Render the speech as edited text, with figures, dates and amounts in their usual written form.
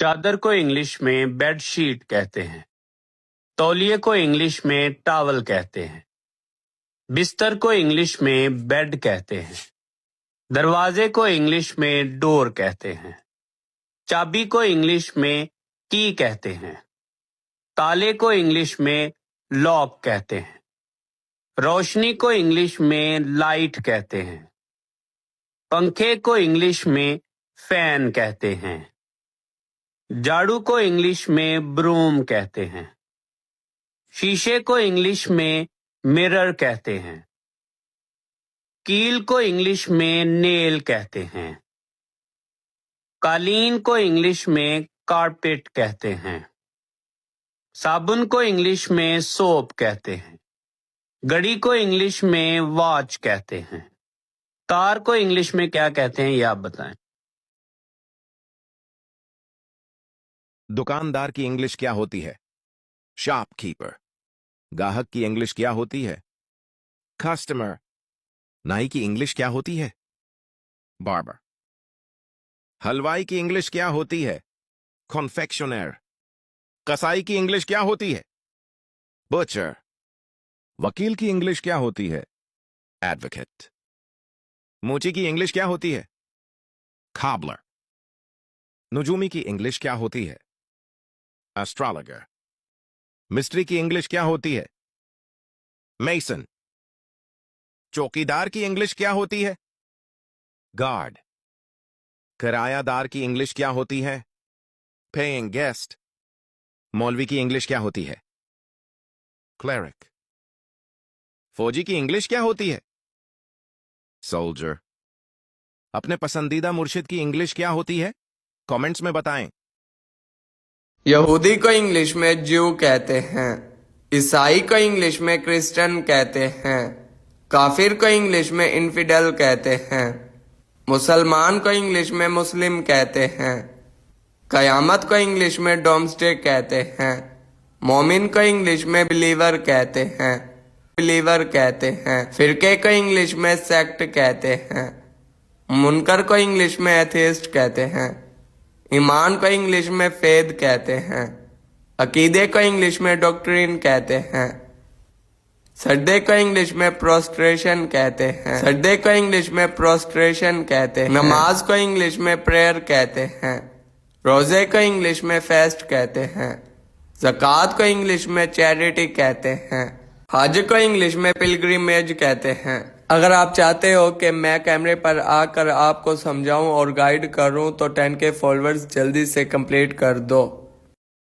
चादर को इंग्लिश में बेडशीट कहते हैं। तौलिए को इंग्लिश में टॉवल कहते हैं। बिस्तर को इंग्लिश में बेड कहते हैं। दरवाजे को इंग्लिश में डोर कहते हैं। चाबी को इंग्लिश में की कहते हैं। ताले को इंग्लिश में लॉक कहते हैं। रोशनी को इंग्लिश में लाइट कहते हैं। पंखे को इंग्लिश में फैन कहते हैं। झाड़ू को इंग्लिश में ब्रूम कहते हैं। शीशे को इंग्लिश में मिरर कहते हैं। कील को इंग्लिश में नेल कहते हैं। कालीन को इंग्लिश में कारपेट कहते हैं। साबुन को इंग्लिश में सोप कहते हैं। घड़ी को इंग्लिश में वॉच कहते हैं। कार को इंग्लिश में क्या कहते हैं ये आप बताएं। दुकानदार की इंग्लिश क्या होती है? शॉपकीपर। गाहक की इंग्लिश क्या होती है? कस्टमर। नाई की इंग्लिश क्या होती है? बार्बर। हलवाई की इंग्लिश क्या होती है? कॉन्फेक्शनर। कसाई की इंग्लिश क्या होती है? बचर। वकील की इंग्लिश क्या होती है? एडवोकेट। मोची की इंग्लिश क्या होती है? काबलर। नुजूमी की इंग्लिश क्या होती है? एस्ट्रोलॉगर। मिस्त्री की इंग्लिश क्या होती है? मेसन। चौकीदार की इंग्लिश क्या होती है? गार्ड। किरायादार की इंग्लिश क्या होती है? Paying guest. मौलवी की इंग्लिश क्या होती है? क्लेरिक। फौजी की इंग्लिश क्या होती है? सोल्जर। अपने पसंदीदा मुर्शिद की इंग्लिश क्या होती है? कमेंट्स में बताएं। यहूदी को इंग्लिश में ज्यू कहते हैं। ईसाई को इंग्लिश में क्रिश्चियन कहते हैं। काफिर को इंग्लिश में इन्फिडल कहते हैं। मुसलमान को इंग्लिश में मुस्लिम कहते हैं। कयामत को इंग्लिश में डोम्सडे कहते हैं। मोमिन को इंग्लिश में बिलीवर कहते हैं। फिरके को इंग्लिश में सेक्ट कहते हैं। मुनकर को इंग्लिश में एथियस्ट कहते हैं। ईमान को इंग्लिश में फेद कहते हैं। अकीदे को इंग्लिश में डॉक्ट्रिन कहते हैं। सजदे को इंग्लिश में प्रोस्ट्रेशन कहते हैं। नमाज को इंग्लिश में प्रेयर कहते हैं। रोजे को इंग्लिश में फेस्ट कहते हैं। ज़कात को इंग्लिश में चैरिटी कहते हैं। हज को इंग्लिश में पिलग्रिमेज कहते हैं। अगर आप चाहते हो कि मैं कैमरे पर आकर आपको समझाऊं और गाइड करूं तो 10K फॉलोअर्स जल्दी से कंप्लीट कर दो।